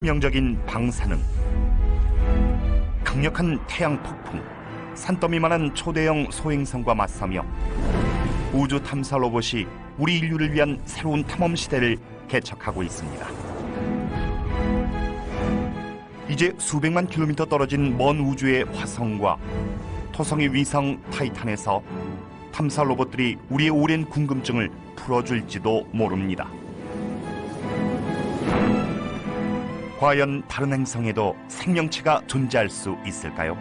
치명적인 방사능, 강력한 태양 폭풍, 산더미만한 초대형 소행성과 맞서며 우주 탐사 로봇이 우리 인류를 위한 새로운 탐험 시대를 개척하고 있습니다. 이제 수백만 킬로미터 떨어진 먼 우주의 화성과 토성의 위성 타이탄에서 탐사 로봇들이 우리의 오랜 궁금증을 풀어줄지도 모릅니다. 과연 다른 행성에도 생명체가 존재할 수 있을까요?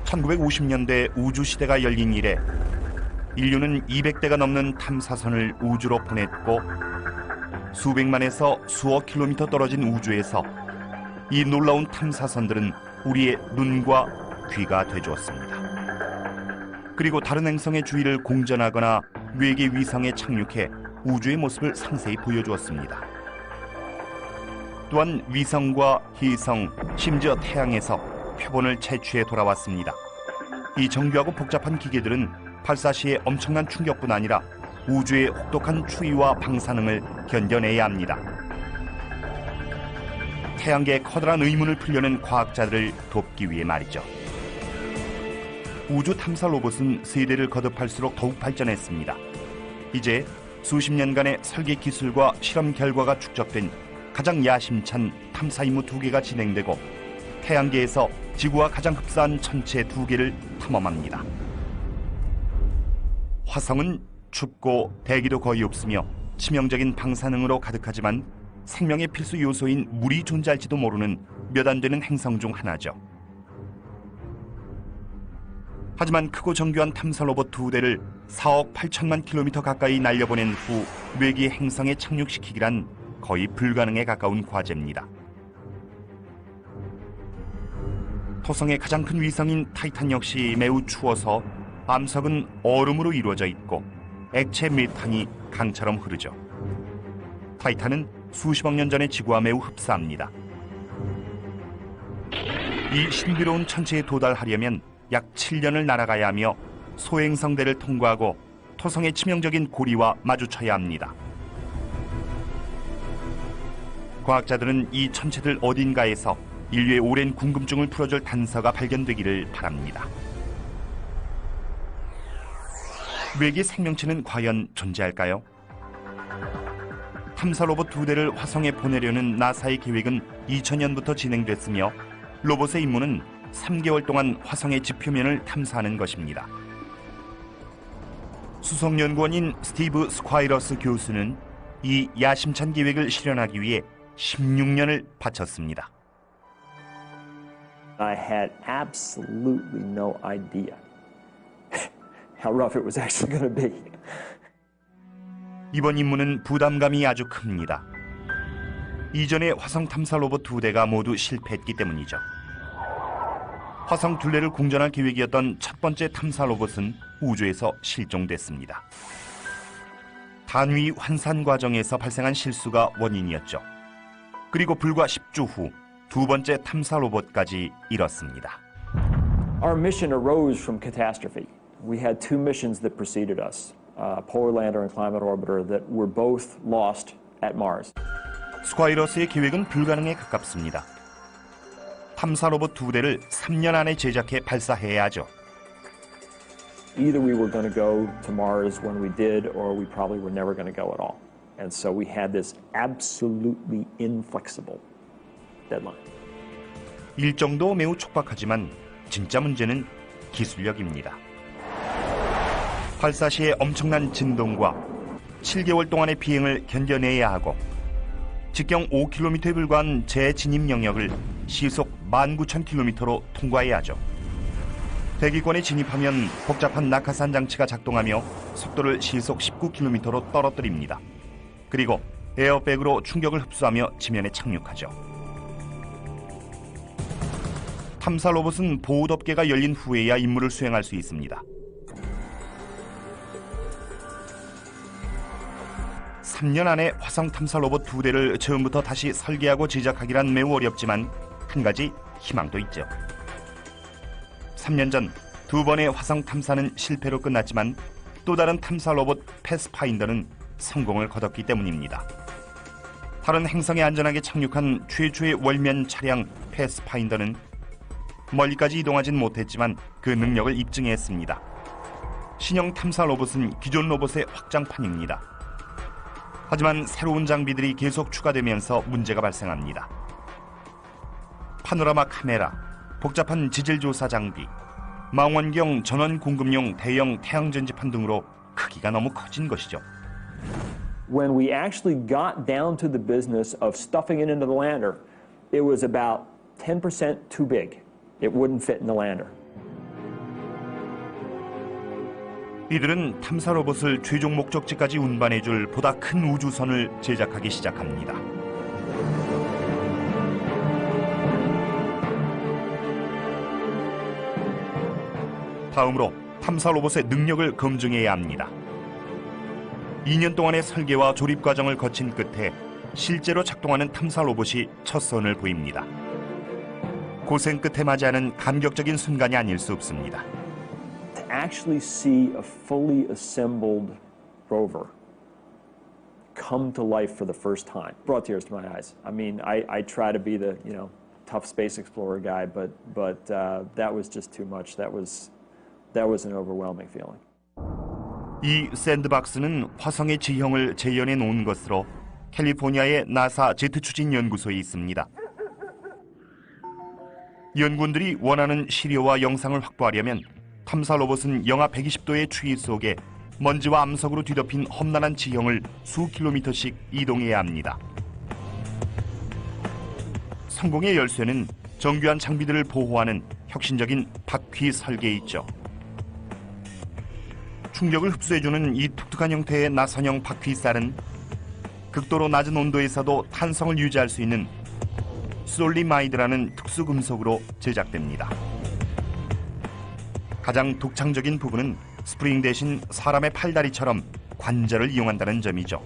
(1950년대) 우주시대가 열린 이래 인류는 200대가 넘는 탐사선을 우주로 보냈고 수백만에서 수억 킬로미터 떨어진 우주에서 이 놀라운 탐사선들은 우리의 눈과 귀가 되주었습니다. 그리고 다른 행성의 주위를 공전하거나 외계 위성에 착륙해 우주의 모습을 상세히 보여주었습니다. 또한 위성과 희성, 심지어 태양에서 표본을 채취해 돌아왔습니다. 이 정교하고 복잡한 기계들은 발사 시에 엄청난 충격뿐 아니라 우주의 혹독한 추위와 방사능을 견뎌내야 합니다. 태양계의 커다란 의문을 풀려는 과학자들을 돕기 위해 말이죠. 우주 탐사 로봇은 세대를 거듭할수록 더욱 발전했습니다. 이제 수십 년간의 설계 기술과 실험 결과가 축적된 가장 야심찬 탐사 임무 2개가 진행되고 태양계에서 지구와 가장 흡사한 천체 2개를 탐험합니다. 화성은 춥고 대기도 거의 없으며 치명적인 방사능으로 가득하지만 생명의 필수 요소인 물이 존재할지도 모르는 몇 안 되는 행성 중 하나죠. 하지만 크고 정교한 탐사 로봇 2대를 4억 8천만 킬로미터 가까이 날려보낸 후 외계 행성에 착륙시키기란 거의 불가능에 가까운 과제입니다. 토성의 가장 큰 위성인 타이탄 역시 매우 추워서 암석은 얼음으로 이루어져 있고 액체 메탄이 강처럼 흐르죠. 타이탄은 수십억 년 전의 지구와 매우 흡사합니다. 이 신비로운 천체에 도달하려면 약 7년을 날아가야 하며 소행성대를 통과하고 토성의 치명적인 고리와 마주쳐야 합니다. 과학자들은 이 천체들 어딘가에서 인류의 오랜 궁금증을 풀어줄 단서가 발견되기를 바랍니다. 외계 생명체는 과연 존재할까요? 탐사 로봇 2대를 화성에 보내려는 나사의 계획은 2000년부터 진행됐으며 로봇의 임무는 3개월 동안 화성의 지표면을 탐사하는 것입니다. 수석연구원인 스티브 스콰이러스 교수는 이 야심찬 계획을 실현하기 위해 16년을 바쳤습니다. I had absolutely no idea how rough it was actually going to be. 이번 임무는 부담감이 아주 큽니다. 이전의 화성 탐사 로봇 2대가 모두 실패했기 때문이죠. 화성 둘레를 공전할 계획이었던 첫 번째 탐사 로봇은 우주에서 실종됐습니다. 단위 환산 과정에서 발생한 실수가 원인이었죠. 그리고 불과 10주 후 두 번째 탐사 로봇까지 잃었습니다. Our mission arose from catastrophe. We had two missions that preceded us, Polar Lander and Climate Orbiter, that were both lost at Mars. 스콰이러스의 계획은 불가능에 가깝습니다. 탐사 로봇 2대를 3년 안에 제작해 발사해야 하죠. Either we were going to go to Mars when we did, or we probably were never going to go at all. And so we had this absolutely inflexible deadline. 일정도 매우 촉박하지만 진짜 문제는 기술력입니다. 발사 시의 엄청난 진동과 7개월 동안의 비행을 견뎌내야 하고 직경 5km에 불과한 재진입 영역을 시속 19,000km로 통과해야 하죠. 대기권에 진입하면 복잡한 낙하산 장치가 작동하며 속도를 시속 19km로 떨어뜨립니다. 그리고 에어백으로 충격을 흡수하며 지면에 착륙하죠. 탐사 로봇은 보호 덮개가 열린 후에야 임무를 수행할 수 있습니다. 3년 안에 화성 탐사 로봇 2대를 처음부터 다시 설계하고 제작하기란 매우 어렵지만 한 가지 희망도 있죠. 3년 전 2번의 화성 탐사는 실패로 끝났지만 또 다른 탐사 로봇 패스파인더는 성공을 거뒀기 때문입니다. 다른 행성에 안전하게 착륙한 최초의 월면 차량 패스파인더는 멀리까지 이동하진 못했지만 그 능력을 입증했습니다. 신형 탐사 로봇은 기존 로봇의 확장판입니다. 하지만 새로운 장비들이 계속 추가되면서 문제가 발생합니다. 파노라마 카메라, 복잡한 지질 조사 장비, 망원경 전원 공급용 대형 태양 전지판 등으로 크기가 너무 커진 것이죠. When we actually got down to the business of stuffing it into the lander, it was about 10% too big. It wouldn't fit in the lander. 이들은 탐사 로봇을 최종 목적지까지 운반해줄 보다 큰 우주선을 제작하기 시작합니다. 다음으로 탐사 로봇의 능력을 검증해야 합니다. 2년 동안의 설계와 조립 과정을 거친 끝에 실제로 작동하는 탐사 로봇이 첫 선을 보입니다. 고생 끝에 맞이하는 감격적인 순간이 아닐 수 없습니다. To actually see a fully assembled rover come to life for the first time brought tears to my eyes. I mean, I try to be the tough space explorer guy, but that was just too much. That was an overwhelming feeling. 이 샌드박스는 화성의 지형을 재현해 놓은 것으로 캘리포니아의 나사 제트 추진 연구소에 있습니다. 연구원들이 원하는 시료와 영상을 확보하려면 탐사 로봇은 영하 120도의 추위 속에 먼지와 암석으로 뒤덮인 험난한 지형을 수 킬로미터씩 이동해야 합니다. 성공의 열쇠는 정교한 장비들을 보호하는 혁신적인 바퀴 설계에 있죠. 충격을 흡수해주는 이 독특한 형태의 나선형 바퀴살은 극도로 낮은 온도에서도 탄성을 유지할 수 있는 솔리마이드라는 특수 금속으로 제작됩니다. 가장 독창적인 부분은 스프링 대신 사람의 팔다리처럼 관절을 이용한다는 점이죠.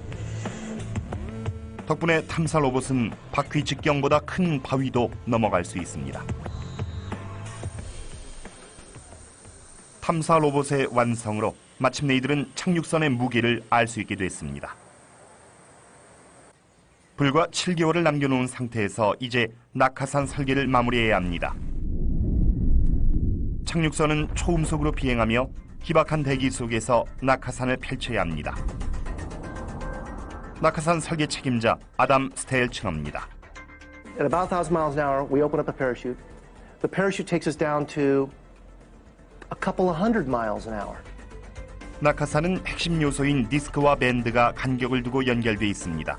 덕분에 탐사 로봇은 바퀴 직경보다 큰 바위도 넘어갈 수 있습니다. 탐사 로봇의 완성으로 마침내 이들은 착륙선의 무게를 알 수 있게 됐습니다. 불과 7개월을 남겨놓은 상태에서 이제 낙하산 설계를 마무리해야 합니다. 착륙선은 초음속으로 비행하며 희박한 대기 속에서 낙하산을 펼쳐야 합니다. 낙하산 설계 책임자 아담 스테일츠너입니다. At about 1,000 miles an hour, we open up the parachute. The parachute takes us down to a couple of hundred miles an hour. 낙하산은 핵심 요소인 디스크와 밴드가 간격을 두고 연결돼 있습니다.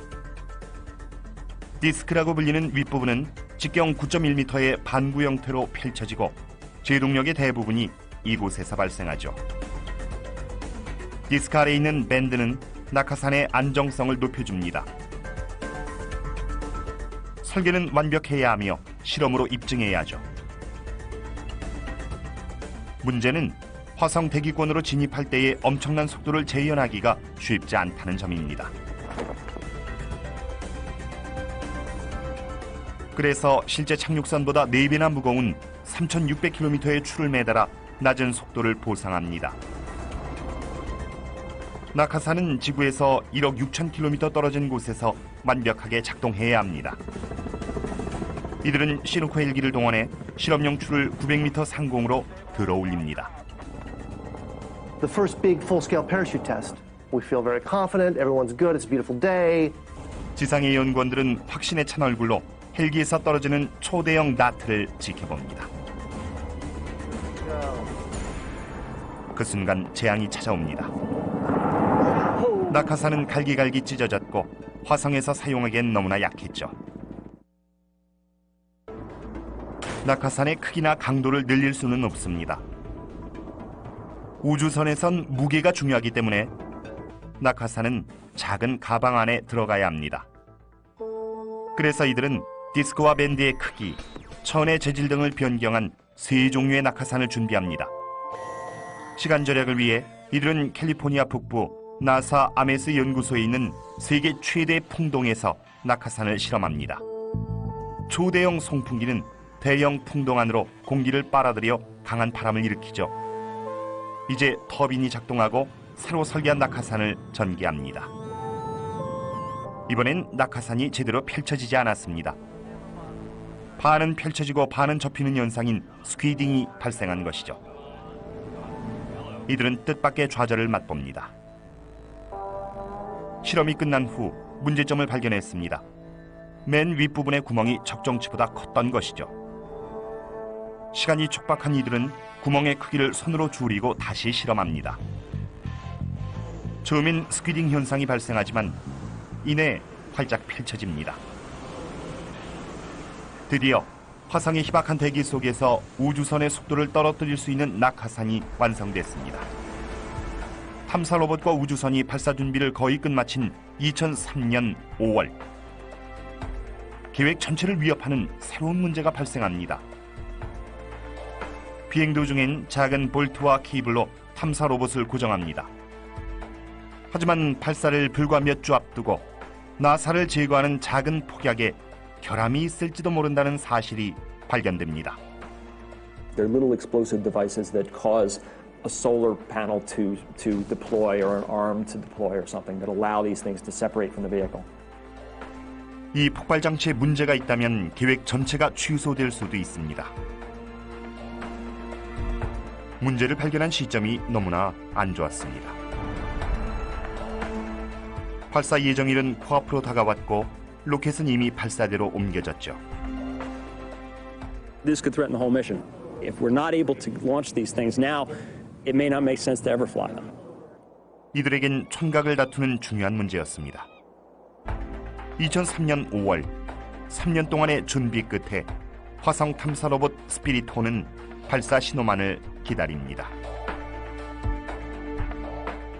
디스크라고 불리는 윗부분은 직경 9.1m의 반구 형태로 펼쳐지고 제동력의 대부분이 이곳에서 발생하죠. 디스크 아래에 있는 밴드는 낙하산의 안정성을 높여줍니다. 설계는 완벽해야 하며 실험으로 입증해야 하죠. 문제는 화성 대기권으로 진입할 때의 엄청난 속도를 재현하기가 쉽지 않다는 점입니다. 그래서 실제 착륙선보다 4배나 무거운 3,600km의 추를 매달아 낮은 속도를 보상합니다. 낙하산은 지구에서 1억 6천 km 떨어진 곳에서 완벽하게 작동해야 합니다. 이들은 시누코 헬기를 동원해 실험용 추를 900m 상공으로 들어올립니다. The first big full-scale parachute test. We feel very confident. Everyone's good. It's a beautiful day. 지상의 연구원들은 확신에 찬 얼굴로 헬기에서 떨어지는 초대형 나트를 지켜봅니다. 그 순간 재앙이 찾아옵니다. 낙하산은 갈기갈기 찢어졌고 화성에서 사용하기엔 너무나 약했죠. 낙하산의 크기나 강도를 늘릴 수는 없습니다. 우주선에선 무게가 중요하기 때문에 낙하산은 작은 가방 안에 들어가야 합니다. 그래서 이들은 디스크와 밴드의 크기, 천의 재질 등을 변경한 3종류의 낙하산을 준비합니다. 시간 절약을 위해 이들은 캘리포니아 북부 나사 아메스 연구소에 있는 세계 최대 풍동에서 낙하산을 실험합니다. 초대형 송풍기는 대형 풍동 안으로 공기를 빨아들여 강한 바람을 일으키죠. 이제 터빈이 작동하고 새로 설계한 낙하산을 전개합니다. 이번엔 낙하산이 제대로 펼쳐지지 않았습니다. 반은 펼쳐지고 반은 접히는 현상인 스퀴딩이 발생한 것이죠. 이들은 뜻밖의 좌절을 맛봅니다. 실험이 끝난 후 문제점을 발견했습니다. 맨 윗부분의 구멍이 적정치보다 컸던 것이죠. 시간이 촉박한 이들은 구멍의 크기를 손으로 줄이고 다시 실험합니다. 처음엔 스퀴딩 현상이 발생하지만 이내 활짝 펼쳐집니다. 드디어 화성의 희박한 대기 속에서 우주선의 속도를 떨어뜨릴 수 있는 낙하산이 완성됐습니다. 탐사 로봇과 우주선이 발사 준비를 거의 끝마친 2003년 5월, 계획 전체를 위협하는 새로운 문제가 발생합니다. 비행 도중엔 작은 볼트와 케이블로 탐사 로봇을 고정합니다. 하지만 발사를 불과 몇 주 앞두고 나사를 제거하는 작은 폭약에 결함이 있을지도 모른다는 사실이 발견됩니다. They're little explosive devices that cause a solar panel to deploy or an arm to deploy or something that allow these things to separate from the vehicle. 이 폭발 장치에 문제가 있다면 계획 전체가 취소될 수도 있습니다. 문제를 발견한 시점이 너무나 안 좋았습니다. 발사 예정일은 코앞으로 다가왔고 로켓은 이미 발사대로 옮겨졌죠. This could threaten the whole mission. If we're not able to launch these things now, it may not make sense to ever fly them. 이들에겐 촌각을 다투는 중요한 문제였습니다. 2003년 5월, 3년 동안의 준비 끝에 화성 탐사 로봇 스피리톤은 발사 신호만을 기다립니다.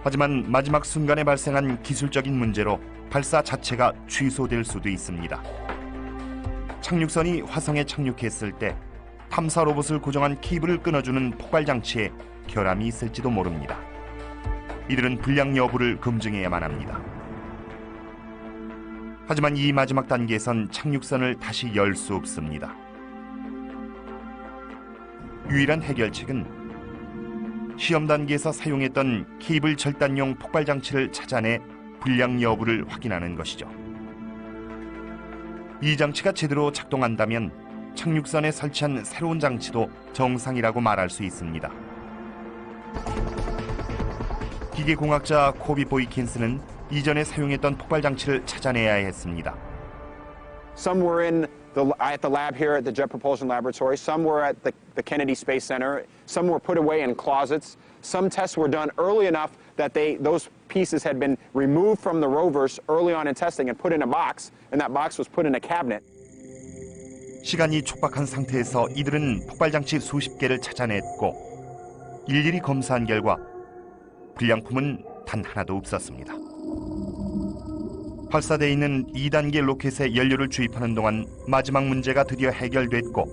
하지만 마지막 순간에 발생한 기술적인 문제로 발사 자체가 취소될 수도 있습니다. 착륙선이 화성에 착륙했을 때 탐사 로봇을 고정한 케이블을 끊어주는 폭발 장치에 결함이 있을지도 모릅니다. 이들은 불량 여부를 검증해야만 합니다. 하지만 이 마지막 단계에선 착륙선을 다시 열 수 없습니다. 유일한 해결책은 시험 단계에서 사용했던 케이블 절단용 폭발 장치를 찾아내 불량 여부를 확인하는 것이죠. 이 장치가 제대로 작동한다면 착륙선에 설치한 새로운 장치도 정상이라고 말할 수 있습니다. 기계공학자 코비 보이킨스는 이전에 사용했던 폭발 장치를 찾아내야 했습니다. Some were at the lab here at the Jet Propulsion Laboratory. Some were at the Kennedy Space Center. Some were put away in closets. Some tests were done early enough that those pieces had been removed from the rovers early on in testing and put in a box, and that box was put in a cabinet. 시간이 촉박한 상태에서 이들은 폭발 장치 수십 개를 찾아냈고 일일이 검사한 결과 불량품은 단 하나도 없었습니다. 발사대에 있는 2단계 로켓에 연료를 주입하는 동안 마지막 문제가 드디어 해결됐고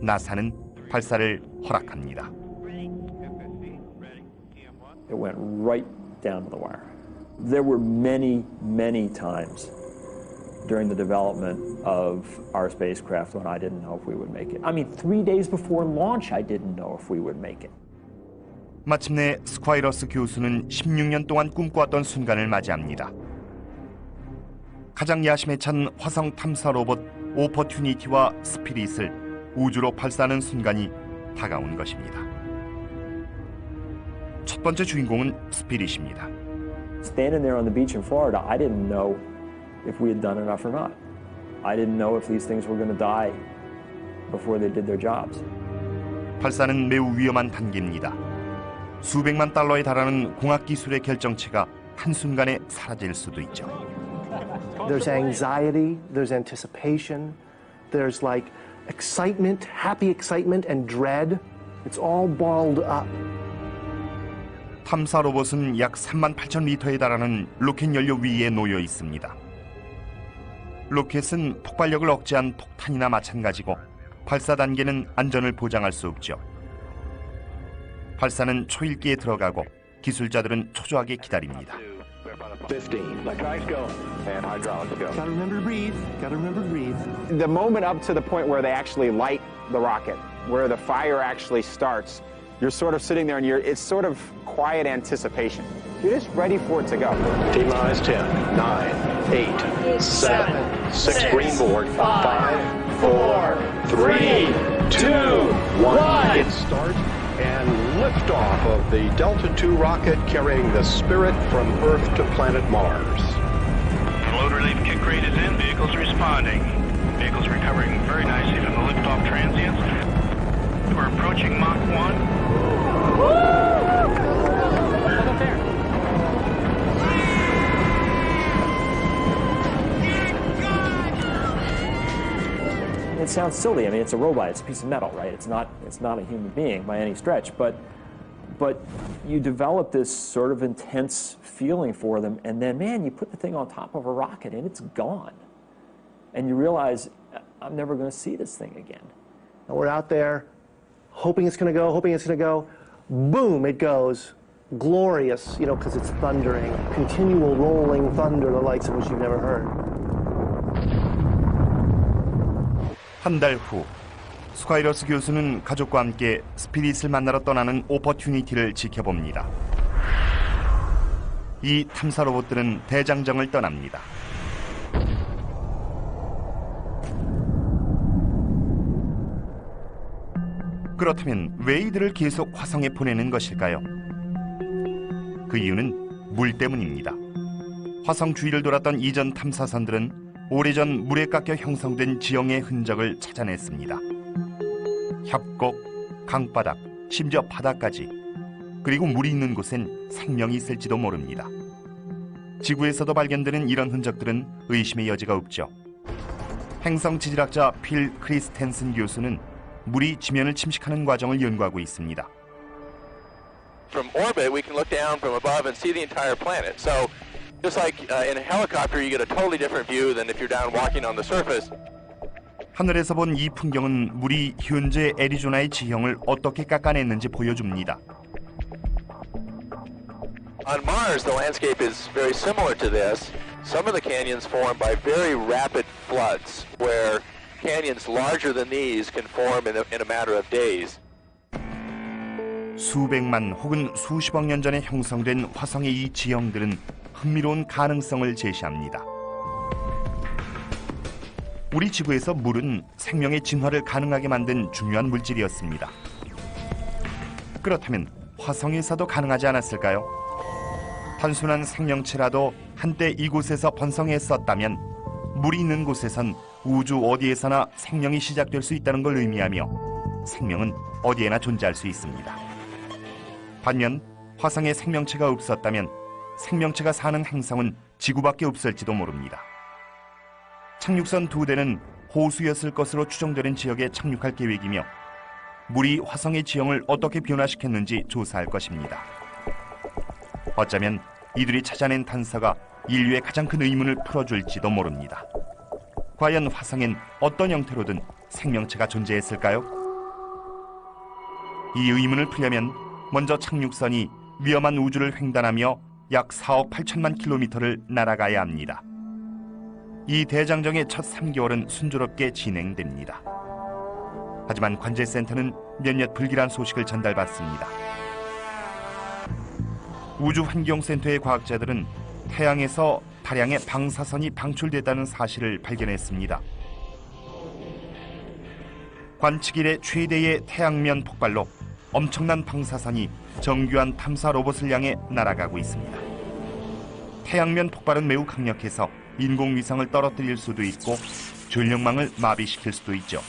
나사는 발사를 허락합니다. It went right down to the wire. There were many, many times during the development of our spacecraft when I didn't know if we would make it. I mean, 3 days before launch, I didn't know if we would make it. 마침내 스콰이러스 교수는 16년 동안 꿈꿔왔던 순간을 맞이합니다. 가장 야심에 찬 화성 탐사 로봇 오퍼튜니티와 스피릿을 우주로 발사하는 순간이 다가온 것입니다. 첫 번째 주인공은 스피릿입니다. Standing there on the beach in Florida, I didn't know if we had done enough or not. I didn't know if these things were going to die before they did their jobs. 발사는 매우 위험한 단계입니다. 수백만 달러에 달하는 공학 기술의 결정체가 한순간에 사라질 수도 있죠. There's anxiety, there's anticipation, there's like excitement, happy excitement and dread. It's all balled up. 탐사 로봇은 약 38,000리터에 달하는 로켓 연료 위에 놓여 있습니다. 로켓은 폭발력을 억제한 폭탄이나 마찬가지고 발사 단계는 안전을 보장할 수 없죠. 발사는 초읽기에 들어가고 기술자들은 초조하게 기다립니다. 15. Let guys go. And hydraulics go. Gotta remember to breathe. Gotta remember to breathe. The moment up to the point where they actually light the rocket, where the fire actually starts, you're sort of sitting there and it's sort of quiet anticipation. You're just ready for it to go. T-minus 10, 9, 8, 7, 6 green board, 5, 4, 3, 2, 1. It starts and liftoff of the Delta II rocket carrying the Spirit from Earth to planet Mars. Load relief kick rate is in. Vehicles responding. Vehicles recovering very nicely from the liftoff transients. We're approaching Mach 1. Look up there. It sounds silly. I mean, it's a robot. It's a piece of metal, right? It's not a human being by any stretch. But you develop this sort of intense feeling for them, and then, man, you put the thing on top of a rocket, and it's gone. And you realize, I'm never going to see this thing again. And we're out there hoping it's going to go, hoping it's going to go. Boom, it goes. Glorious, you know, because it's thundering. Continual rolling thunder, the likes of which you've never heard. 한 달 후, 스콰이러스 교수는 가족과 함께 스피릿을 만나러 떠나는 오퍼튜니티를 지켜봅니다. 이 탐사 로봇들은 대장정을 떠납니다. 그렇다면 왜 이들을 계속 화성에 보내는 것일까요? 그 이유는 물 때문입니다. 화성 주위를 돌았던 이전 탐사선들은 오래전 물에 깎여 형성된 지형의 흔적을 찾아냈습니다. 협곡, 강바닥, 심지어 바다까지. 그리고 물이 있는 곳엔 생명이 있을지도 모릅니다. 지구에서도 발견되는 이런 흔적들은 의심의 여지가 없죠. 행성 지질학자 필 크리스텐슨 교수는 물이 지면을 침식하는 과정을 연구하고 있습니다. From orbit, we can look down from above and see the entire planet. So, just like in a helicopter, you get a totally different view than if you're down walking on the surface. 하늘에서 본 이 풍경은 물이 현재 애리조나의 지형을 어떻게 깎아냈는지 보여줍니다. On Mars, the landscape is very similar to this. Some of the canyons form by very rapid floods, where canyons larger than these can form in a matter of days. 수백만 혹은 수십억 년 전에 형성된 화성의 이 지형들은 흥미로운 가능성을 제시합니다. 우리 지구에서 물은 생명의 진화를 가능하게 만든 중요한 물질이었습니다. 그렇다면 화성에서도 가능하지 않았을까요? 단순한 생명체라도 한때 이곳에서 번성했었다면 물이 있는 곳에선 우주 어디에서나 생명이 시작될 수 있다는 걸 의미하며 생명은 어디에나 존재할 수 있습니다. 반면 화성에 생명체가 없었다면 생명체가 사는 행성은 지구밖에 없을지도 모릅니다. 착륙선 2대는 호수였을 것으로 추정되는 지역에 착륙할 계획이며 물이 화성의 지형을 어떻게 변화시켰는지 조사할 것입니다. 어쩌면 이들이 찾아낸 단서가 인류의 가장 큰 의문을 풀어줄지도 모릅니다. 과연 화성엔 어떤 형태로든 생명체가 존재했을까요? 이 의문을 풀려면 먼저 착륙선이 위험한 우주를 횡단하며 약 4억 8천만 킬로미터를 날아가야 합니다. 이 대장정의 첫 3개월은 순조롭게 진행됩니다. 하지만 관제센터는 몇몇 불길한 소식을 전달받습니다. 우주환경센터의 과학자들은 태양에서 다량의 방사선이 방출됐다는 사실을 발견했습니다. 관측 이래 최대의 태양면 폭발로 엄청난 방사선이 정교한 탐사 로봇을 향해 날아가고 있습니다. 태양면 폭발은 매우 강력해서 인공위성을 떨어뜨릴 수도 있고 전력망을 마비시킬 수도 있죠.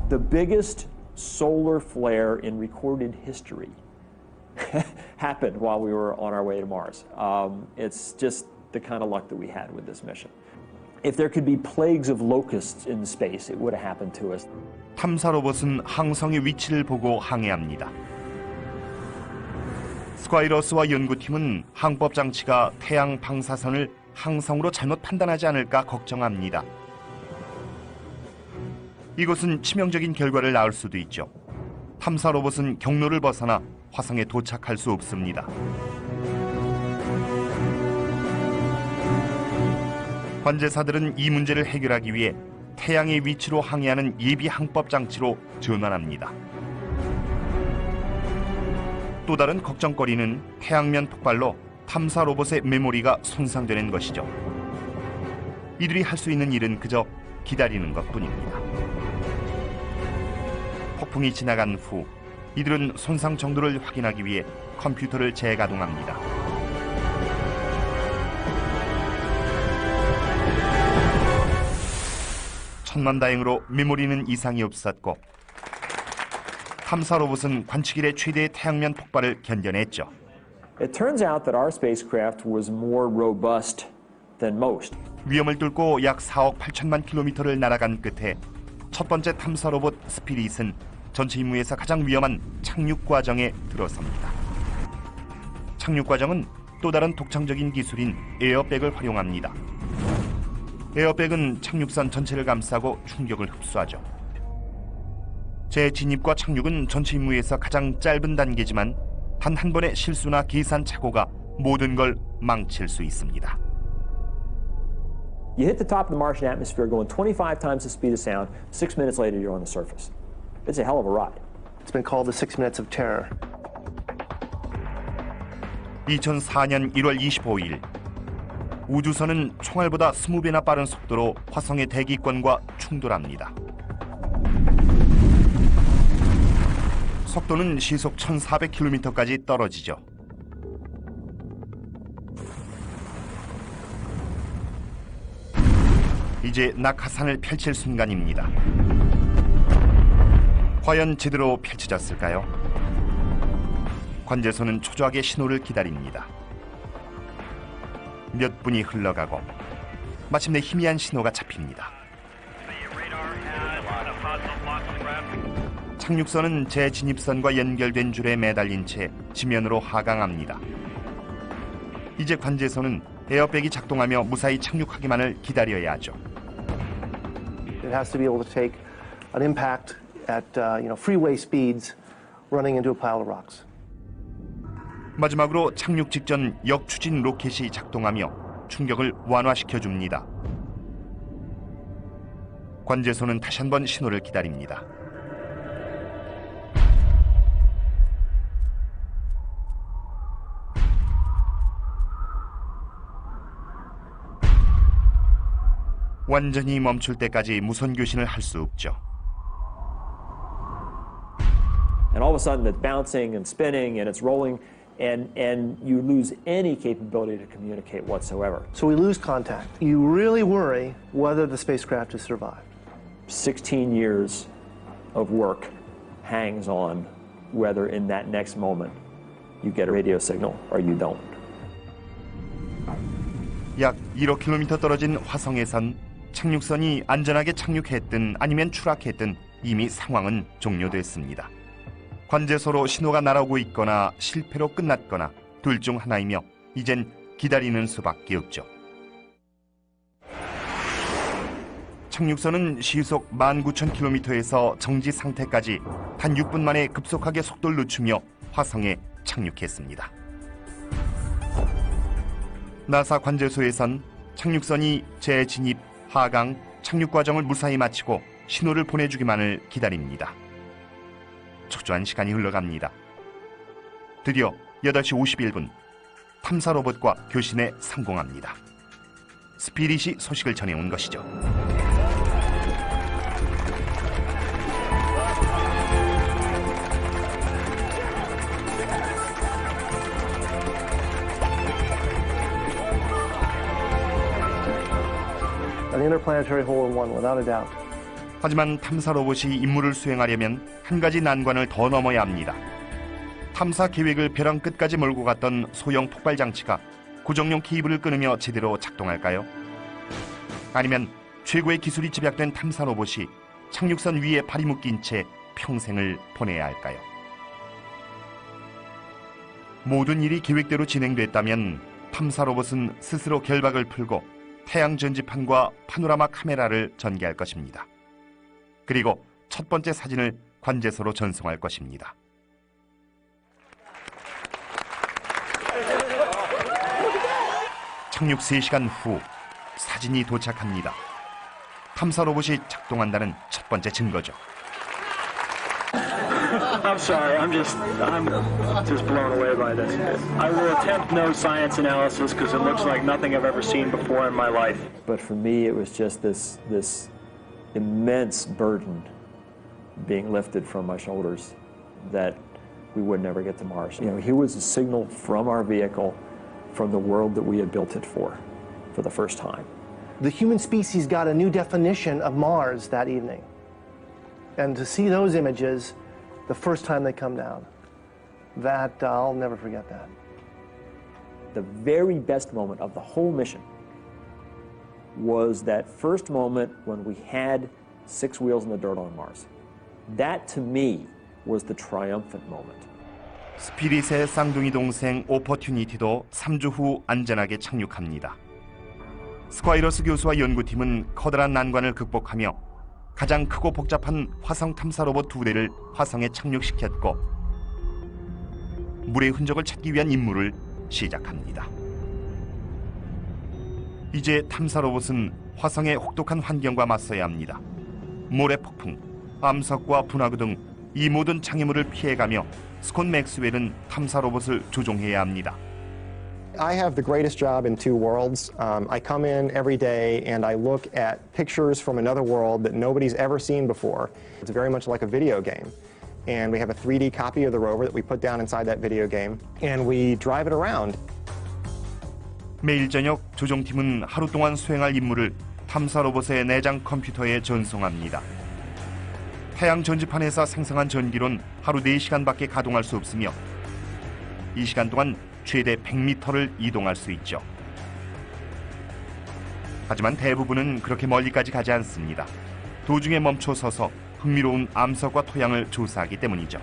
The biggest solar flare in recorded history happened while we were on our way to Mars. It's just the kind of luck that we had with this mission. If there could be plagues of locusts in space, it would have happened to us. 탐사 로봇은 항성의 위치를 보고 항해합니다. 스콰이러스와 연구팀은 항법 장치가 태양 방사선을 항성으로 잘못 판단하지 않을까 걱정합니다. 이것은 치명적인 결과를 낳을 수도 있죠. 탐사 로봇은 경로를 벗어나 화성에 도착할 수 없습니다. 관제사들은 이 문제를 해결하기 위해 태양의 위치로 항해하는 예비 항법 장치로 전환합니다. 또 다른 걱정거리는 태양면 폭발로 탐사 로봇의 메모리가 손상되는 것이죠. 이들이 할 수 있는 일은 그저 기다리는 것뿐입니다. 폭풍이 지나간 후 이들은 손상 정도를 확인하기 위해 컴퓨터를 재가동합니다. 천만다행으로 메모리는 이상이 없었고 탐사 로봇은 관측 이래 최대의 태양면 폭발을 견뎌냈죠. It turns out that our spacecraft was more robust than most. 위험을 뚫고 약 4억 8천만 킬로미터를 날아간 끝에 첫 번째 탐사 로봇 스피릿은 전체 임무에서 가장 위험한 착륙 과정에 들어섭니다. 착륙 과정은 또 다른 독창적인 기술인 에어백을 활용합니다. 에어백은 착륙선 전체를 감싸고 충격을 흡수하죠. 재진입과 착륙은 전체 임무에서 가장 짧은 단계지만 단 한 번의 실수나 계산 착오가 모든 걸 망칠 수 있습니다. You hit the top of the Martian atmosphere going 25 times the speed of sound. 6 minutes later, you're on the surface. It's a hell of a ride. It's been called the 6 minutes of terror. 2004년 1월 25일 우주선은 총알보다 20배나 빠른 속도로 화성의 대기권과 충돌합니다. 속도는 시속 1400km까지 떨어지죠. 이제 낙하산을 펼칠 순간입니다. 과연 제대로 펼쳐졌을까요? 관제소는 초조하게 신호를 기다립니다. 몇 분이 흘러가고 마침내 희미한 신호가 잡힙니다. 착륙선은 재진입선과 연결된 줄에 매달린 채 지면으로 하강합니다. 이제 관제소는 에어백이 작동하며 무사히 착륙하기만을 기다려야 하죠. It has to be able to take an impact at freeway speeds running into a pile of rocks. 마지막으로 착륙 직전 역추진 로켓이 작동하며 충격을 완화시켜 줍니다. 관제소는 다시 한번 신호를 기다립니다. 완전히 멈출 때까지 무선 교신을 할 수 없죠. And all of a sudden, it's bouncing and spinning and it's rolling, and you lose any capability to communicate whatsoever. So we lose contact. You really worry whether the spacecraft has survived. 16 years of work hangs on whether in that next moment you get a radio signal or you don't. 약 1억 킬로미터 떨어진 화성에선 착륙선이 안전하게 착륙했든 아니면 추락했든 이미 상황은 종료됐습니다. 관제소로 신호가 날아오고 있거나 실패로 끝났거나 둘 중 하나이며 이젠 기다리는 수밖에 없죠. 착륙선은 시속 19,000km에서 정지 상태까지 단 6분 만에 급속하게 속도를 늦추며 화성에 착륙했습니다. 나사 관제소에선 착륙선이 재진입, 하강, 착륙 과정을 무사히 마치고 신호를 보내주기만을 기다립니다. 초조한 시간이 흘러갑니다. 드디어 8시 51분 탐사 로봇과 교신에 성공합니다. 스피릿이 소식을 전해온 것이죠. An interplanetary hole-in-one, without a doubt. 하지만 탐사 로봇이 임무를 수행하려면 한 가지 난관을 더 넘어야 합니다. 탐사 계획을 벼랑 끝까지 몰고 갔던 소형 폭발 장치가 고정용 케이블을 끊으며 제대로 작동할까요? 아니면 최고의 기술이 집약된 탐사 로봇이 착륙선 위에 발이 묶인 채 평생을 보내야 할까요? 모든 일이 계획대로 진행됐다면 탐사 로봇은 스스로 결박을 풀고 태양 전지판과 파노라마 카메라를 전개할 것입니다. 그리고 첫 번째 사진을 관제소로 전송할 것입니다. 착륙 3시간 후 사진이 도착합니다. 탐사 로봇이 작동한다는 첫 번째 증거죠. I'm sorry, I'm just blown away by this. I will attempt no science analysis because it looks like nothing I've ever seen before in my life. But for me, it was just this immense burden being lifted from my shoulders that we would never get to Mars. You know, here was a signal from our vehicle from the world that we had built it for the first time. The human species got a new definition of Mars that evening. And to see those images the first time they come down, that I'll never forget that. The very best moment of the whole mission was that first moment when we had 6 wheels in the dirt on Mars. That, to me, was the triumphant moment. 스피릿의 쌍둥이 동생 오퍼튜니티도 3주 후 안전하게 착륙합니다. 스콰이러스 교수와 연구팀은 커다란 난관을 극복하며 가장 크고 복잡한 화성 탐사 로봇 2대를 화성에 착륙시켰고 물의 흔적을 찾기 위한 임무를 시작합니다. 이제 탐사 로봇은 화성의 혹독한 환경과 맞서야 합니다. 모래 폭풍, 암석과 분화구 등 이 모든 장애물을 피해가며 스콧 맥스웰은 탐사 로봇을 조종해야 합니다. I have the greatest job in two worlds. I come in every day and I look at pictures from another world that nobody's ever seen before. It's very much like a video game. And we have a 3D copy of the rover that we put down inside that video game and we drive it around. 매일 저녁 조종팀은 하루 동안 수행할 임무를 탐사 로봇의 내장 컴퓨터에 전송합니다.太阳 전지판에서 생성한 전기론 하루 4시간밖에 가동할 수 없으며 이 시간 동안 최대 100m를 이동할 수 있죠. 하지만 대부분은 그렇게 멀리까지 가지 않습니다. 도중에 멈춰 서서 흥미로운 암석과 토양을 조사하기 때문이죠.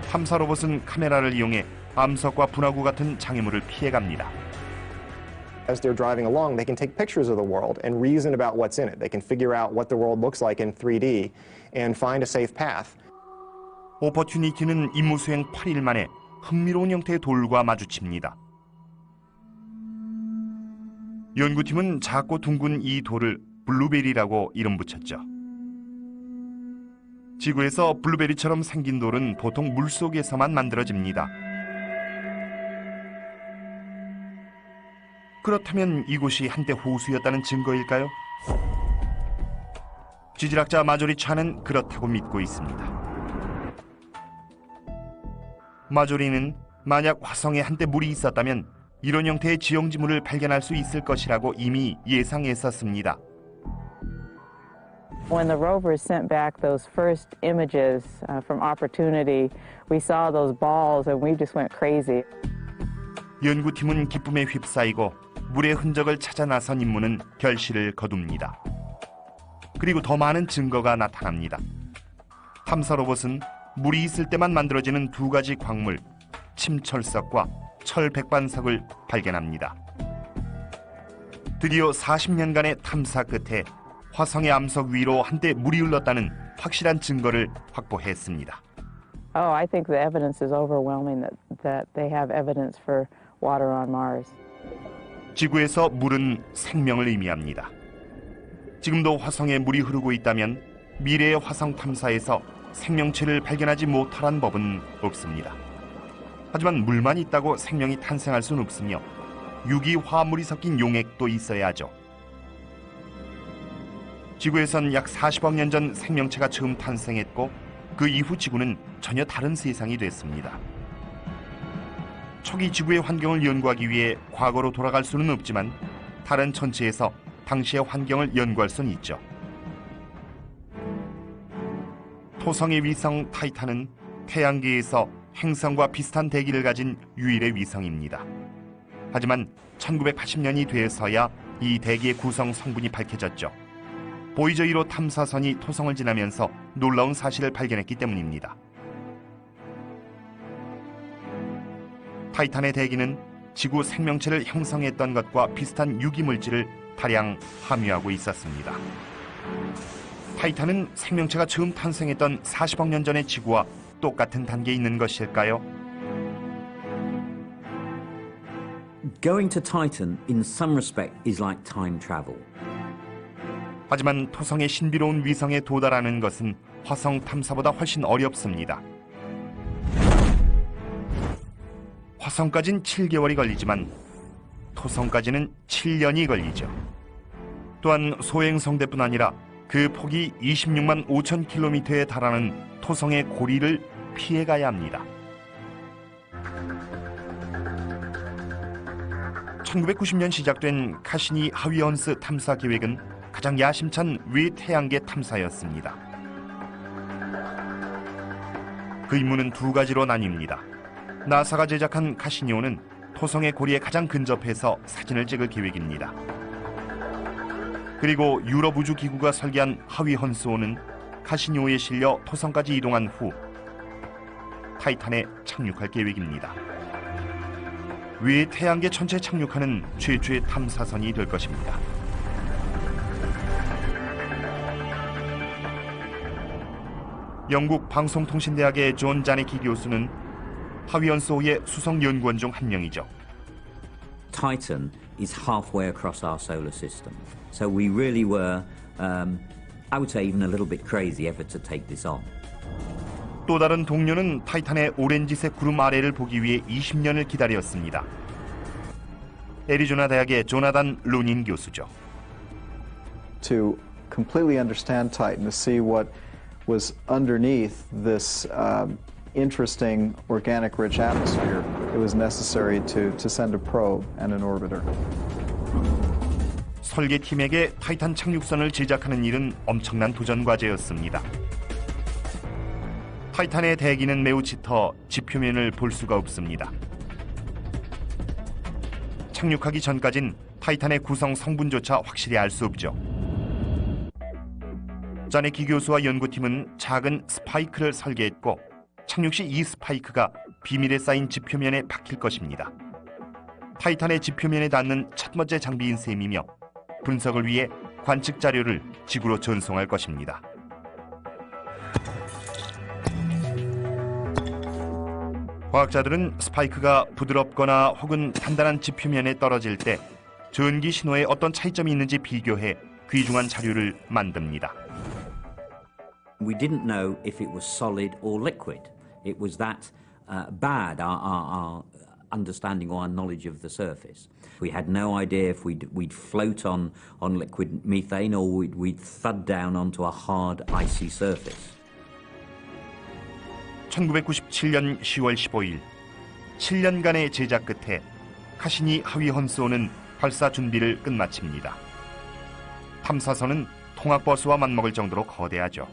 탐사 로봇은 카메라를 이용해 암석과 분화구 같은 장애물을 피해갑니다. As they're driving along, they can take pictures of the world and reason about what's in it. They can figure out what the world looks like in 3D and find a safe path. 오퍼튜니티는 임무 수행 8일 만에 흥미로운 형태의 돌과 마주칩니다. 연구팀은 작고 둥근 이 돌을 블루베리라고 이름 붙였죠. 지구에서 블루베리처럼 생긴 돌은 보통 물속에서만 만들어집니다. 그렇다면 이곳이 한때 호수였다는 증거일까요? 지질학자 마조리 찬은 그렇다고 믿고 있습니다. 마조리는 만약 화성에 한때 물이 있었다면 이런 형태의 지형지물을 발견할 수 있을 것이라고 이미 예상했었습니다. When the rovers sent back those first images from Opportunity, we saw those balls and we just went crazy. 연구팀은 기쁨에 휩싸이고 물의 흔적을 찾아 나선 임무는 결실을 거둡니다. 그리고 더 많은 증거가 나타납니다. 탐사 로봇은 물이 있을 때만 만들어지는 2가지 광물, 침철석과 철백반석을 발견합니다. 드디어 40년간의 탐사 끝에 화성의 암석 위로 한때 물이 흘렀다는 확실한 증거를 확보했습니다. Oh, I think the evidence is overwhelming that they have evidence for water on Mars. 지구에서 물은 생명을 의미합니다. 지금도 화성에 물이 흐르고 있다면 미래의 화성 탐사에서 생명체를 발견하지 못할 법은 없습니다. 하지만 물만 있다고 생명이 탄생할 수는 없으며 유기 화합물이 섞인 용액도 있어야 하죠. 지구에선 약 40억 년 전 생명체가 처음 탄생했고 그 이후 지구는 전혀 다른 세상이 됐습니다. 초기 지구의 환경을 연구하기 위해 과거로 돌아갈 수는 없지만 다른 천체에서 당시의 환경을 연구할 수는 있죠. 토성의 위성 타이탄은 태양계에서 행성과 비슷한 대기를 가진 유일의 위성입니다. 하지만 1980년이 돼서야 이 대기의 구성 성분이 밝혀졌죠. 보이저 1호 탐사선이 토성을 지나면서 놀라운 사실을 발견했기 때문입니다. 타이탄의 대기는 지구 생명체를 형성했던 것과 비슷한 유기물질을 다량 함유하고 있었습니다. 타이탄은 생명체가 처음 탄생했던 40억 년 전의 지구와 똑같은 단계에 있는 것일까요? Going to Titan in some respect is like time travel. 하지만 토성의 신비로운 위성에 도달하는 것은 화성 탐사보다 훨씬 어렵습니다. 화성까진 7개월이 걸리지만 토성까지는 7년이 걸리죠. 또한 소행성대뿐 아니라 그 폭이 26만 5천 킬로미터에 달하는 토성의 고리를 피해가야 합니다. 1990년 시작된 카시니 하위헌스 탐사 계획은 가장 야심찬 외태양계 탐사였습니다. 그 임무는 두 가지로 나뉩니다. 나사가 제작한 카시니오는 토성의 고리에 가장 근접해서 사진을 찍을 계획입니다. 그리고 유럽 우주기구가 설계한 하위헌스호는 카시니오에 실려 토성까지 이동한 후 타이탄에 착륙할 계획입니다. 외태양계 전체 착륙하는 최초의 탐사선이 될 것입니다. 영국 방송통신대학의 존 자네키 교수는 하위헌스호의 수석 연구원 중 한 명이죠. Titan is halfway across our solar system. So we really were, I would say even a little bit crazy ever to take this on. 또 다른 동료는 타이탄의 오렌지색 구름 아래를 보기 위해 20년을 기다렸습니다. 애리조나 대학의 조나단 루닌 교수죠. To completely understand Titan, to see what was underneath this interesting organic rich atmosphere, it was necessary to send a probe and an orbiter. 설계팀에게 타이탄 착륙선을 제작하는 일은 엄청난 도전 과제였습니다. 타이탄의 대기는 매우 짙어 지표면을 볼 수가 없습니다. 착륙하기 전까진 타이탄의 구성 성분조차 확실히 알 수 없죠. 자네키 교수와 연구팀은 작은 스파이크를 설계했고 착륙 시 이 스파이크가 비밀에 쌓인 지표면에 박힐 것입니다. 타이탄의 지표면에 닿는 첫 번째 장비인 셈이며 분석을 위해 관측 자료를 지구로 전송할 것입니다. 과학자들은 스파이크가 부드럽거나 혹은 단단한 지표면에 떨어질 때 전기 신호에 어떤 차이점이 있는지 비교해 귀중한 자료를 만듭니다. We didn't know if it was solid or liquid. It was that bad, our understanding or our knowledge of the surface. We had no idea if we'd float on liquid methane or we'd thud down onto a hard, icy surface. 1997년 10월 15일 7년간의 제작 끝에 카시니 하위헌스호는 발사 준비를 끝마칩니다. 탐사선은 통학버스와 맞먹을 정도로 거대하죠.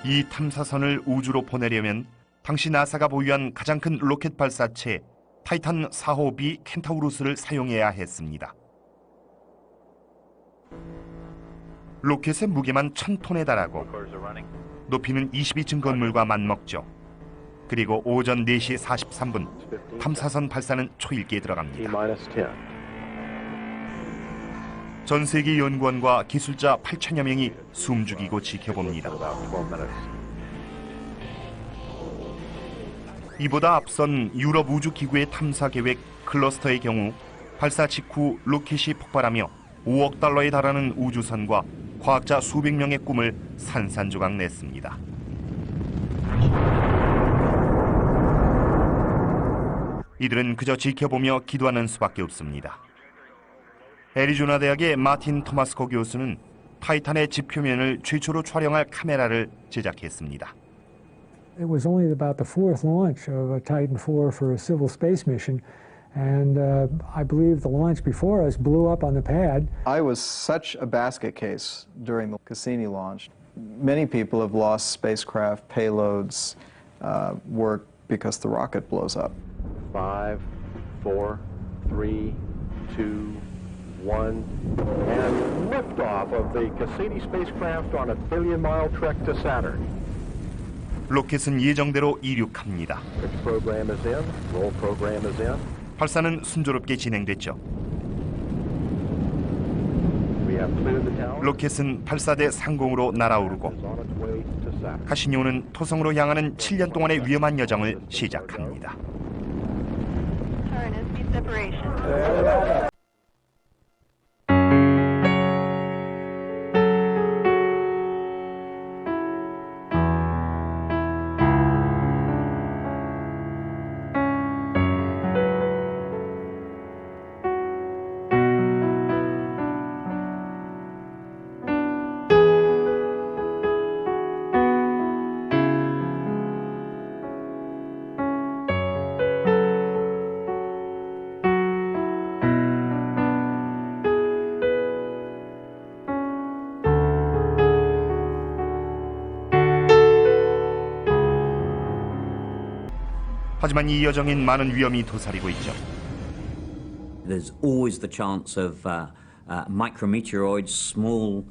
이 탐사선을 우주로 보내려면 당시 나사가 보유한 가장 큰 로켓 발사체 타이탄 4호 B 켄타우루스를 사용해야 했습니다. 로켓의 무게만 1000톤에 달하고 높이는 22층 건물과 맞먹죠. 그리고 오전 4시 43분 탐사선 발사는 초일기에 들어갑니다. 전 세계 연구원과 기술자 8천여 명이 숨죽이고 지켜봅니다. 이보다 앞선 유럽 우주기구의 탐사 계획 클러스터의 경우 발사 직후 로켓이 폭발하며 5억 달러에 달하는 우주선과 과학자 수백 명의 꿈을 산산조각 냈습니다. 이들은 그저 지켜보며 기도하는 수밖에 없습니다. 애리조나 대학의 마틴 토마스코 교수는 타이탄의 지표면을 최초로 촬영할 카메라를 제작했습니다. It was only about the fourth launch of a Titan IV for a civil space mission. And I believe the launch before us blew up on the pad. I was such a basket case during the Cassini launch. Many people have lost spacecraft payloads, work because the rocket blows up. 5, 4, 3, 2, 1, and liftoff of the Cassini spacecraft on a billion-mile trek to Saturn. 로켓은 예정대로 이륙합니다. Fix program is in, roll program is in. 발사는 순조롭게 진행됐죠. 로켓은 발사대 상공으로 날아오르고 카시니오는 토성으로 향하는 7년 동안의 위험한 여정을 시작합니다. 하지만 이 여정엔 많은 위험이 도사리고 있죠. There's always the chance of micrometeoroids, small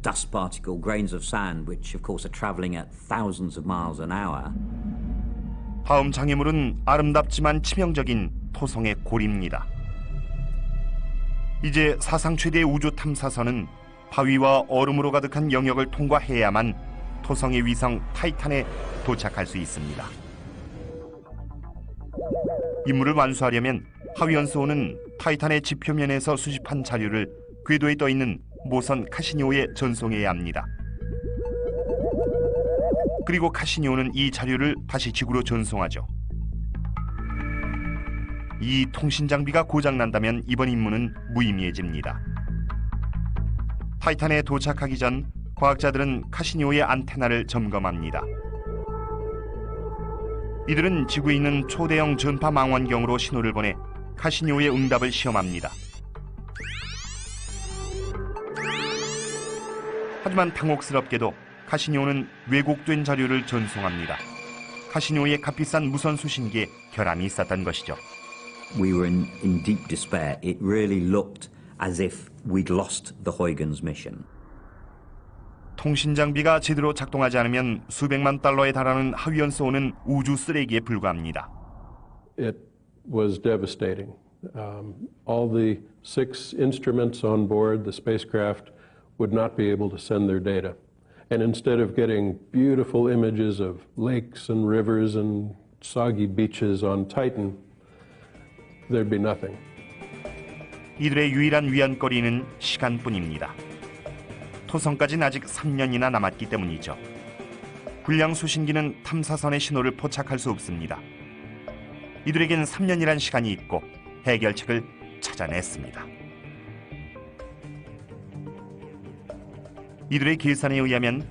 dust particle grains of sand, which of course are traveling at thousands of miles an hour. 다음 장애물은 아름답지만 치명적인 토성의 고리입니다. 이제 사상 최대의 우주 탐사선은 바위와 얼음으로 가득한 영역을 통과해야만 토성의 위성 타이탄에 도착할 수 있습니다. 임무를 완수하려면 하위연소는 타이탄의 지표면에서 수집한 자료를 궤도에 떠있는 모선 카시니오에 전송해야 합니다. 그리고 카시니오는 이 자료를 다시 지구로 전송하죠. 이 통신 장비가 고장난다면 이번 임무는 무의미해집니다. 타이탄에 도착하기 전 과학자들은 카시니오의 안테나를 점검합니다. 이들은 지구에 있는 초대형 전파 망원경으로 신호를 보내 카시니오의 응답을 시험합니다. 하지만 당혹스럽게도 카시니오는 왜곡된 자료를 전송합니다. 카시니오의 값비싼 무선 수신기에 결함이 있었던 것이죠. We were in deep despair. It really looked as if we'd lost the Huygens mission. 통신 장비가 제대로 작동하지 않으면 수백만 달러에 달하는 하위연소는 우주 쓰레기에 불과합니다. It was devastating. All the 6 instruments on board the spacecraft would not be able to send their data. And instead of getting beautiful images of lakes and rivers and soggy beaches on Titan, there'd be nothing. 이들의 유일한 위안거리는 시간뿐입니다. 토성까지는 아직 3년이나 남았기 때문이죠. 불량 수신기는 탐사선의 신호를 포착할 수 없습니다. 이들에겐 3년이란 시간이 있고 해결책을 찾아냈습니다. 이들의 계산에 의하면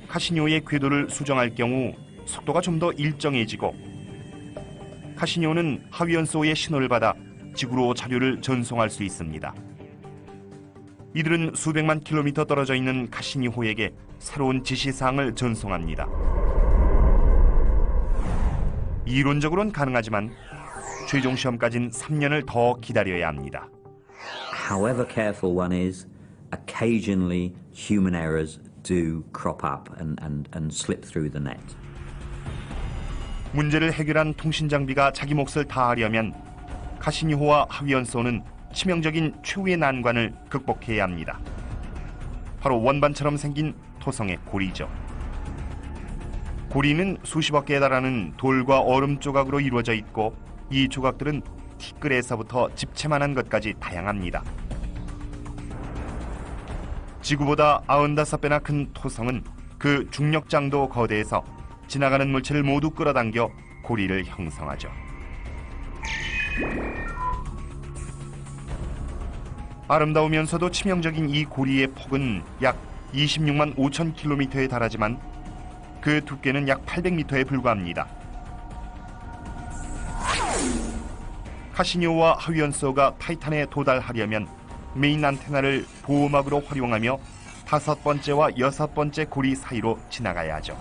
카시니오의 궤도를 수정할 경우 속도가 좀 더 일정해지고 카시니오는 하위연소의 신호를 받아 지구로 자료를 전송할 수 있습니다. 이들은 수백만 킬로미터 떨어져 있는 카시니호에게 새로운 지시사항을 전송합니다. 이론적으로는 가능하지만 최종 시험까지는 3년을 더 기다려야 합니다. However careful one is, occasionally human errors do crop up and slip through the net. 문제를 해결한 통신 장비가 자기 몫을 다하려면 카시니호와 하위연소는 치명적인 최후의 난관을 극복해야 합니다. 바로 원반처럼 생긴 토성의 고리죠. 고리는 수십억 개에 달하는 돌과 얼음 조각으로 이루어져 있고 이 조각들은 티끌에서부터 집채만한 것까지 다양합니다. 지구보다 95배나 큰 토성은 그 중력장도 거대해서 지나가는 물체를 모두 끌어당겨 고리를 형성하죠. 아름다우면서도 치명적인 이 고리의 폭은 약 26만 5천 킬로미터에 달하지만 그 두께는 약 800m에 불과합니다. 카시니오와 하위연소가 타이탄에 도달하려면 메인 안테나를 보호막으로 활용하며 5번째와 6번째 고리 사이로 지나가야 하죠.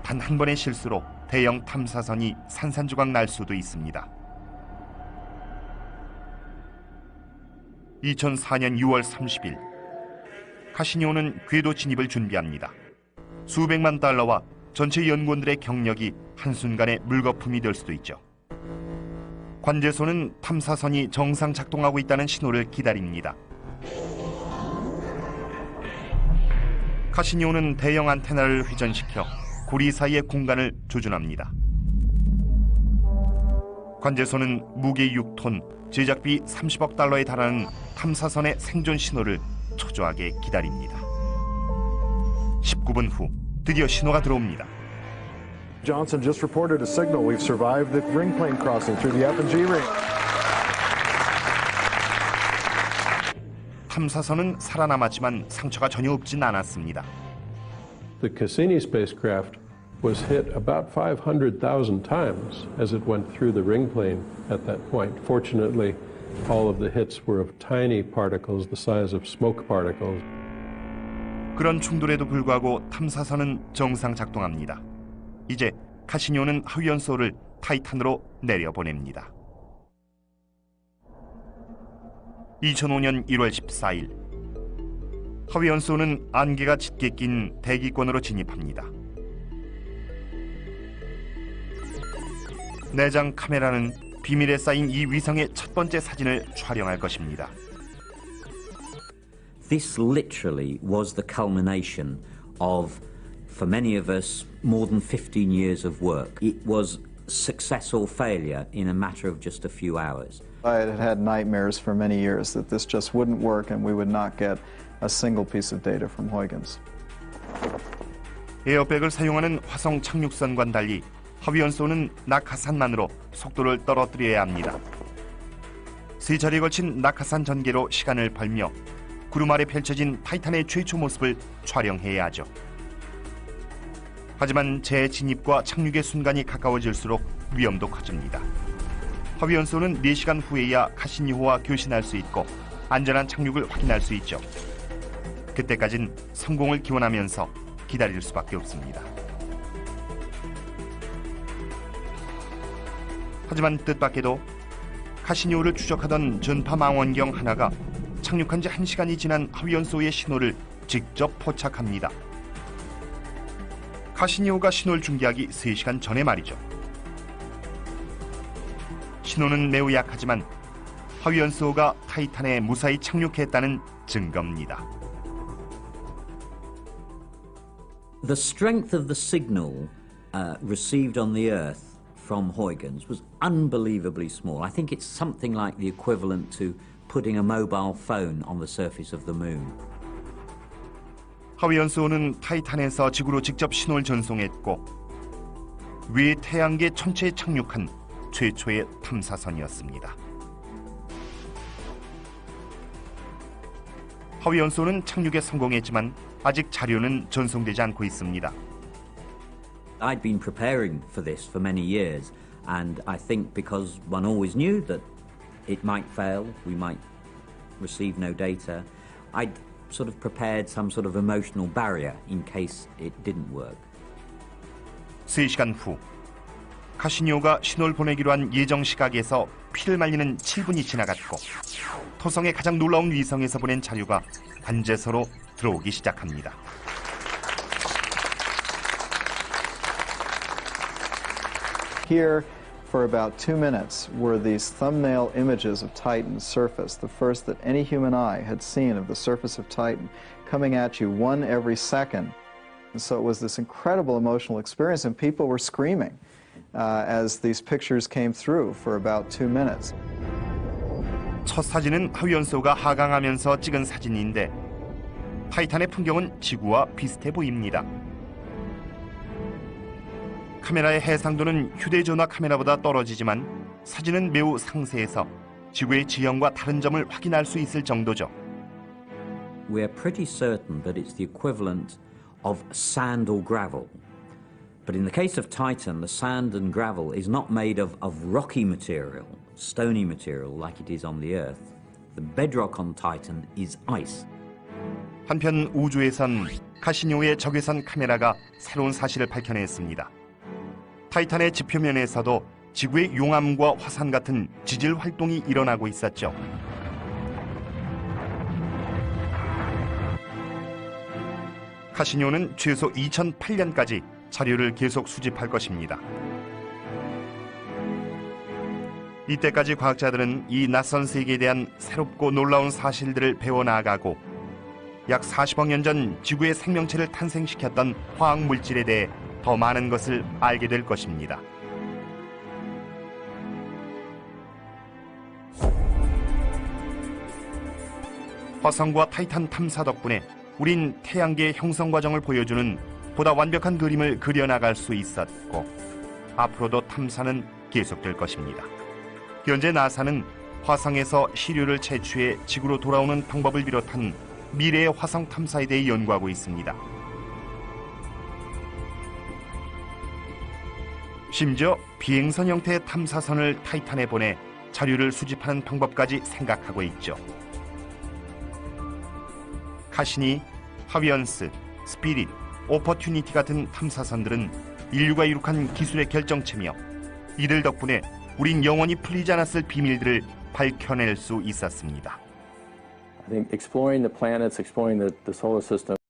단 한 번의 실수로 대형 탐사선이 산산조각 날 수도 있습니다. 2004년 6월 30일 카시니오는 궤도 진입을 준비합니다. 수백만 달러와 전체 연구원들의 경력이 한순간에 물거품이 될 수도 있죠. 관제소는 탐사선이 정상 작동하고 있다는 신호를 기다립니다. 카시니오는 대형 안테나를 회전시켜 고리 사이의 공간을 조준합니다. 관제소는 무게 6톤, 제작비 30억 달러에 달하는 탐사선의 생존 신호를 초조하게 기다립니다. 19분 후 드디어 신호가 들어옵니다. Johnson just reported a signal. We've survived the ring plane crossing through the F&G ring. 탐사선은 살아남았지만 상처가 전혀 없진 않았습니다. The Cassini spacecraft was hit about 500,000 times as it went through the ring plane at that point. Fortunately, all of the hits were of tiny particles the size of smoke particles. 그런 충돌에도 불구하고 탐사선은 정상 작동합니다. 이제 카시니오는 하위연소를 타이탄으로 내려보냅니다. 2005년 1월 14일 하위연소는 안개가 짙게 낀 대기권으로 진입합니다. 내장 카메라는 비밀에 쌓인 이 위성의 첫 번째 사진을 촬영할 것입니다. This literally was the culmination of, for many of us, more than 15 years of work. It was success or failure in a matter of just a few hours. I had had nightmares for many years that this just wouldn't work and we would not get a single piece of data from Huygens. 에어백을 사용하는 화성 착륙선과는 달리 하위연소는 낙하산만으로 속도를 떨어뜨려야 합니다. 세 차례에 걸친 낙하산 전개로 시간을 벌며 구름 아래 펼쳐진 타이탄의 최초 모습을 촬영해야 하죠. 하지만 재진입과 착륙의 순간이 가까워질수록 위험도 커집니다. 하위연소는 4시간 후에야 카시니호와 교신할 수 있고 안전한 착륙을 확인할 수 있죠. 그때까진 성공을 기원하면서 기다릴 수밖에 없습니다. 하지만 뜻밖에도 카시니호를 추적하던 전파 망원경 하나가 착륙한 지 1시간이 지난 하위연소의 신호를 직접 포착합니다. 카시니호가 신호를 중계하기 3시간 전에 말이죠. 신호는 매우 약하지만 하위연소가 타이탄에 무사히 착륙했다는 증거입니다. The strength of the signal received on the Earth from Huygens was unbelievably small. I think it's something like the equivalent to putting a mobile phone on the surface of the moon. 하위연소는 타이탄에서 지구로 직접 신호를 전송했고 외 태양계 전체에 착륙한 최초의 탐사선이었습니다. 하위연소는 착륙에 성공했지만 아직 자료는 전송되지 않고 있습니다. I'd been preparing for this for many years, and I think because one always knew that it might fail, we might receive no data, I'd sort of prepared some sort of emotional barrier in case it didn't work. 3시간 후 카시니오가 신호를 보내기로 한 예정 시각에서 피를 말리는 7분이 지나갔고 토성의 가장 놀라운 위성에서 보낸 자료가 관제소로 들어오기 시작합니다. Here, for about 2 minutes, were these thumbnail images of Titan's surface, the first that any human eye had seen of the surface of Titan, coming at you one every second. And so it was this incredible emotional experience, and people were screaming as these pictures came through for about 2 minutes. 첫 사진은 하위연소가 하강하면서 찍은 사진인데 타이탄의 풍경은 지구와 비슷해 보입니다. 카메라의 해상도는 휴대전화 카메라보다 떨어지지만 사진은 매우 상세해서 지구의 지형과 다른 점을 확인할 수 있을 정도죠. We're pretty certain that it's the equivalent of sand or gravel. But in the case of Titan, the sand and gravel is not made of rocky material, stony material like it is on the Earth. The bedrock on Titan is ice. 한편 우주에선 카시니오의 적외선 카메라가 새로운 사실을 밝혀냈습니다. 타이탄의 지표면에서도 지구의 용암과 화산 같은 지질 활동이 일어나고 있었죠. 카시니오는 최소 2008년까지 자료를 계속 수집할 것입니다. 이때까지 과학자들은 이 낯선 세계에 대한 새롭고 놀라운 사실들을 배워나가고 약 40억 년 전 지구의 생명체를 탄생시켰던 화학 물질에 대해 더 많은 것을 알게 될 것입니다. 화성과 타이탄 탐사 덕분에 우린 태양계의 형성 과정을 보여주는 보다 완벽한 그림을 그려나갈 수 있었고 앞으로도 탐사는 계속될 것입니다. 현재 나사는 화성에서 시료를 채취해 지구로 돌아오는 방법을 비롯한 미래의 화성 탐사에 대해 연구하고 있습니다. 심지어 비행선 형태의 탐사선을 타이탄에 보내 자료를 수집하는 방법까지 생각하고 있죠. 카시니, 하비언스, 스피릿, 오퍼튜니티 같은 탐사선들은 인류가 이룩한 기술의 결정체며 이들 덕분에 우린 영원히 풀리지 않았을 비밀들을 밝혀낼 수 있었습니다. I think exploring the planets, exploring the solar system